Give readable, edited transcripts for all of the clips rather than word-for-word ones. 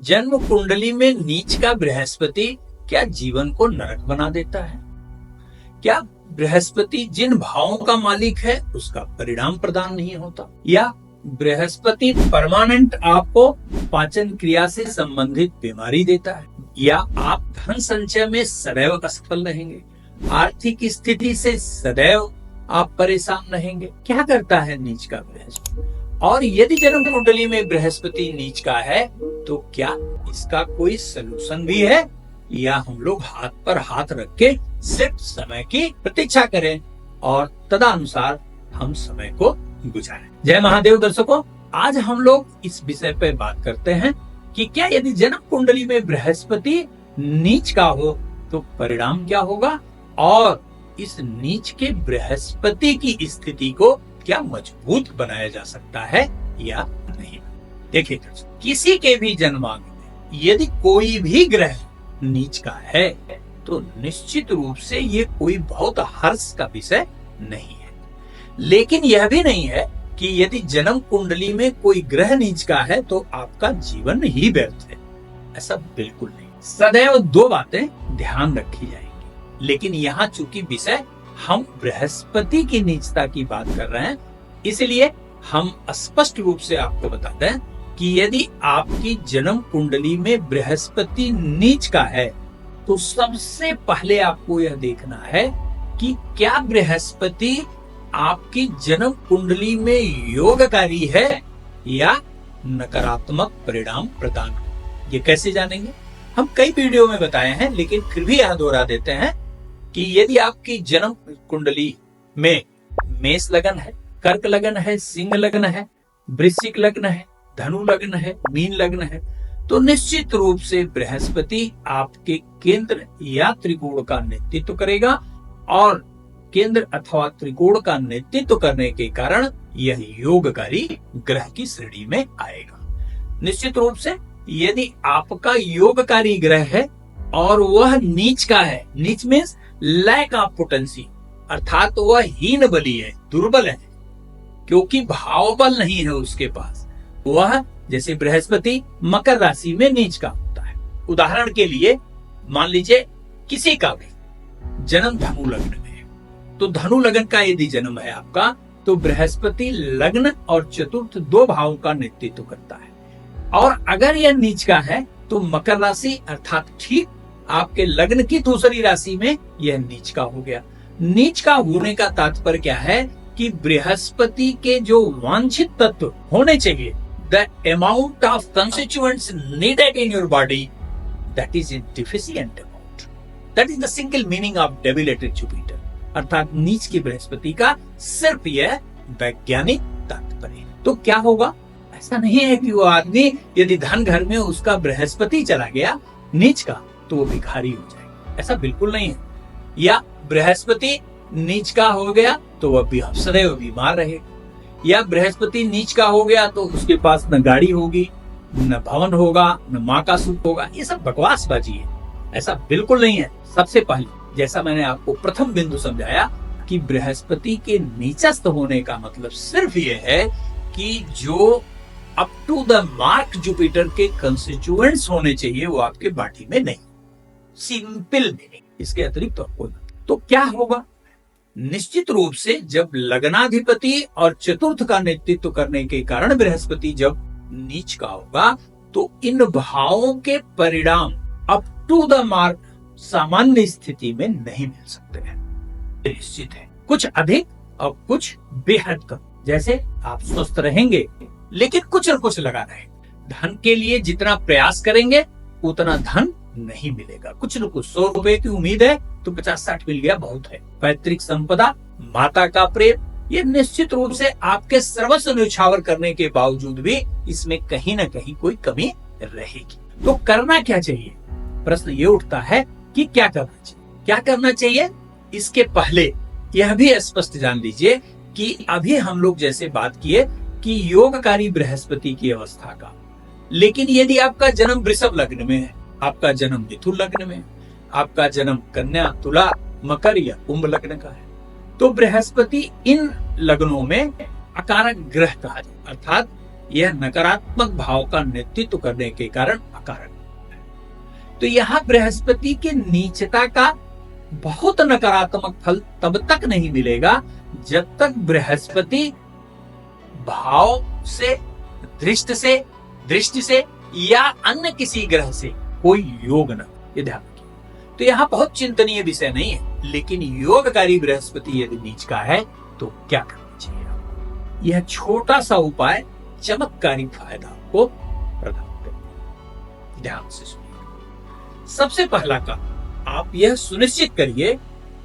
जन्म कुंडली में नीच का बृहस्पति क्या जीवन को नरक बना देता है? क्या बृहस्पति जिन भावों का मालिक है उसका परिणाम प्रदान नहीं होता? या बृहस्पति परमानेंट आपको पाचन क्रिया से संबंधित बीमारी देता है? या आप धन संचय में सदैव असफल रहेंगे? आर्थिक स्थिति से सदैव आप परेशान रहेंगे? क्या करता है नीच का बृहस्पति? और यदि जन्म कुंडली में बृहस्पति नीच का है तो क्या इसका कोई सलूशन भी है, या हम लोग हाथ पर हाथ रख के सिर्फ समय की प्रतीक्षा करें और तदनुसार हम समय को गुजारें? जय महादेव दर्शकों, आज हम लोग इस विषय पे बात करते हैं कि क्या यदि जन्म कुंडली में बृहस्पति नीच का हो तो परिणाम क्या होगा, और इस नीच के बृहस्पति की स्थिति को क्या मजबूत बनाया जा सकता है या नहीं। देखिए दोस्तों, किसी के भी जन्मांग में यदि कोई भी ग्रह नीच का है तो निश्चित रूप से ये कोई बहुत हर्ष का विषय नहीं है। लेकिन यह भी नहीं है कि यदि जन्म कुंडली में कोई ग्रह नीच का है तो आपका जीवन ही व्यर्थ है। ऐसा बिल्कुल नहीं। सदैव दो बातें ध्यान रखी जाएंगी, लेकिन यहाँ चूंकि विषय हम बृहस्पति की नीचता की बात कर रहे हैं, इसलिए हम स्पष्ट रूप से आपको बता दें कि यदि आपकी जन्म कुंडली में बृहस्पति नीच का है तो सबसे पहले आपको यह देखना है कि क्या बृहस्पति आपकी जन्म कुंडली में योगकारी है या नकारात्मक परिणाम प्रदान। ये कैसे जानेंगे? हम कई वीडियो में बताए हैं, लेकिन फिर भी यह दोहरा देते हैं कि यदि आपकी जन्म कुंडली में मेष लग्न है, कर्क लग्न है, सिंह लग्न है, वृश्चिक लग्न है, धनु लग्न है, मीन लग्न है, तो निश्चित रूप से बृहस्पति आपके केंद्र या त्रिकोण का नेतृत्व करेगा, और केंद्र अथवा त्रिकोण का नेतृत्व करने के कारण यह योगकारी ग्रह की श्रेणी में आएगा। निश्चित रूप से यदि आपका योगकारी ग्रह है और वह नीच का है, नीच मीन्स लैक ऑफ पोटेंसी, अर्थात वह हीन बली है, दुर्बल है, क्योंकि भाव बल नहीं है उसके पास। वह जैसे बृहस्पति मकर राशि में नीच का होता है। उदाहरण के लिए मान लीजिए किसी का भी जन्म धनु लग्न में है, तो धनु लग्न का यदि जन्म है आपका, तो बृहस्पति लग्न और चतुर्थ दो भावों का नेतृत्व करता है। और अगर यह नीच का है तो मकर राशि अर्थात ठीक आपके लग्न की दूसरी राशि में यह नीच का हो गया। नीच का होने का तात्पर्य क्या है कि बृहस्पति के जो वांछित तत्व होने चाहिए, the amount of constituents needed in your body, that is in deficient amount. That is the single meaning of debilitated Jupiter, अर्थात नीच की बृहस्पति का सिर्फ यह वैज्ञानिक तात्पर्य है। तो क्या होगा? ऐसा नहीं है कि वो आदमी यदि धन घर में उसका बृहस्पति चला गया नीच का तो वो भिखारी हो जाएगा, ऐसा बिल्कुल नहीं है। या बृहस्पति नीच का हो गया तो वह भी सदैव बीमार रहेगा, या बृहस्पति नीच का हो गया तो उसके पास न गाड़ी होगी, न भवन होगा, न माँ का सुख होगा। ये सब बकवासबाजी है, ऐसा बिल्कुल नहीं है। सबसे पहले जैसा मैंने आपको प्रथम बिंदु समझाया कि बृहस्पति के नीचस्थ होने का मतलब सिर्फ ये है कि जो up to the mark Jupiter के कंस्टिट्यूएंट्स होने चाहिए वो आपके बॉडी में नहीं। सिंपल मीनिंग, इसके अतिरिक्त तो तो क्या होगा? निश्चित रूप से जब लग्नाधिपति और चतुर्थ का नेतृत्व करने के कारण बृहस्पति जब नीच का होगा तो इन भावों के परिणाम अप टू द मार्क सामान्य स्थिति में नहीं मिल सकते हैं। निश्चित है, कुछ अधिक और कुछ बेहद कम। जैसे आप स्वस्थ रहेंगे लेकिन कुछ न कुछ लगा रहे, धन के लिए जितना प्रयास करेंगे उतना धन नहीं मिलेगा। कुछ न कुछ 100 रुपए की उम्मीद है तो 50-60 मिल गया, बहुत है। पैतृक संपदा, माता का प्रेम, ये निश्चित रूप से आपके सर्वस्व न्यौछावर करने के बावजूद भी इसमें कहीं न कहीं कोई कमी रहेगी। तो करना क्या चाहिए? प्रश्न ये उठता है कि क्या करना चाहिए? क्या करना चाहिए इसके पहले यह भी स्पष्ट जान लीजिए कि अभी हम लोग जैसे बात किए कि योगकारी बृहस्पति की अवस्था का, लेकिन यदि आपका जन्म वृषभ लग्न में है, आपका जन्म मिथुन लग्न में है, आपका जन्म कन्या, तुला, मकर या कुंभ लग्न का है, तो बृहस्पति इन लग्नों में अकारक ग्रह कहा जाए, अर्थात यह नकारात्मक भाव का नेतृत्व करने के कारण कारक है। तो यहाँ बृहस्पति के नीचता का बहुत नकारात्मक फल तब तक नहीं मिलेगा जब तक बृहस्पति भाव से, दृष्टि से या अन्य किसी ग्रह से कोई योग न, ये ध्यान रखिए। तो यहाँ बहुत चिंतनीय विषय नहीं है, लेकिन योगकारी बृहस्पति यदि नीच का है तो क्या करना चाहिए आपको? यह छोटा सा उपाय चमत्कारी फायदा आपको प्रदान करेगा। ध्यान से सुनिए। सबसे पहला काम, आप यह सुनिश्चित करिए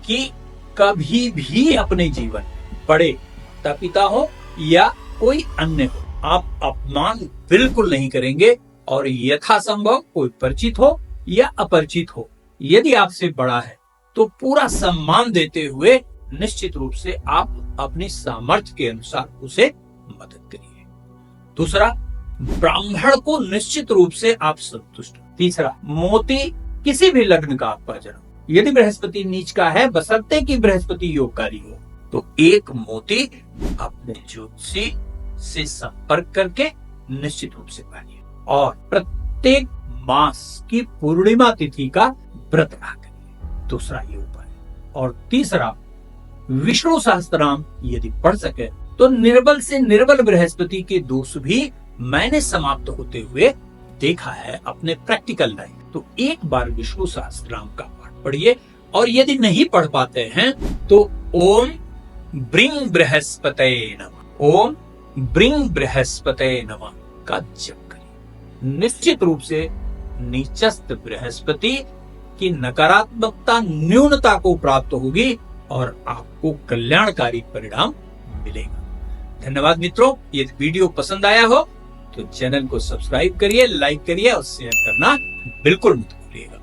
कि कभी भी अपने जीवन बड़े माता पिता हो या कोई अन्य हो, आप अपमान बिल्कुल नहीं करेंगे और यथासंभव कोई परिचित हो या अपरिचित हो, यदि आपसे बड़ा है तो पूरा सम्मान देते हुए निश्चित रूप से आप अपनी सामर्थ्य के अनुसार उसे मदद करिए। दूसरा, ब्राह्मण को निश्चित रूप से आप संतुष्ट। तीसरा, मोती किसी भी लग्न का आपका जन्म, यदि बृहस्पति नीच का है, बशर्ते कि बृहस्पति योगकारी हो, तो एक मोती अपने ज्योतिषी से संपर्क करके निश्चित रूप से पाइए और प्रत्येक मास की पूर्णिमा तिथि का व्रत रखा करिए। दूसरा ये उपाय। और तीसरा, विष्णु सहस्त्रनाम यदि पढ़ सके तो निर्बल से निर्बल बृहस्पति के दोष भी मैंने समाप्त होते हुए देखा है अपने प्रैक्टिकल लाइफ। तो एक बार विष्णु सहस्त्रनाम का पाठ पढ़िए और यदि नहीं पढ़ पाते हैं तो ओम ब्रिंग बृहस्पतये नमः, ओम ब्रिंग बृहस्पतये नमः का जप करिए। निश्चित रूप से नीचस्थ बृहस्पति की नकारात्मकता, न्यूनता को प्राप्त होगी और आपको कल्याणकारी परिणाम मिलेगा। धन्यवाद मित्रों, यदि वीडियो पसंद आया हो तो चैनल को सब्सक्राइब करिए, लाइक करिए और शेयर करना बिल्कुल मत भूलिएगा।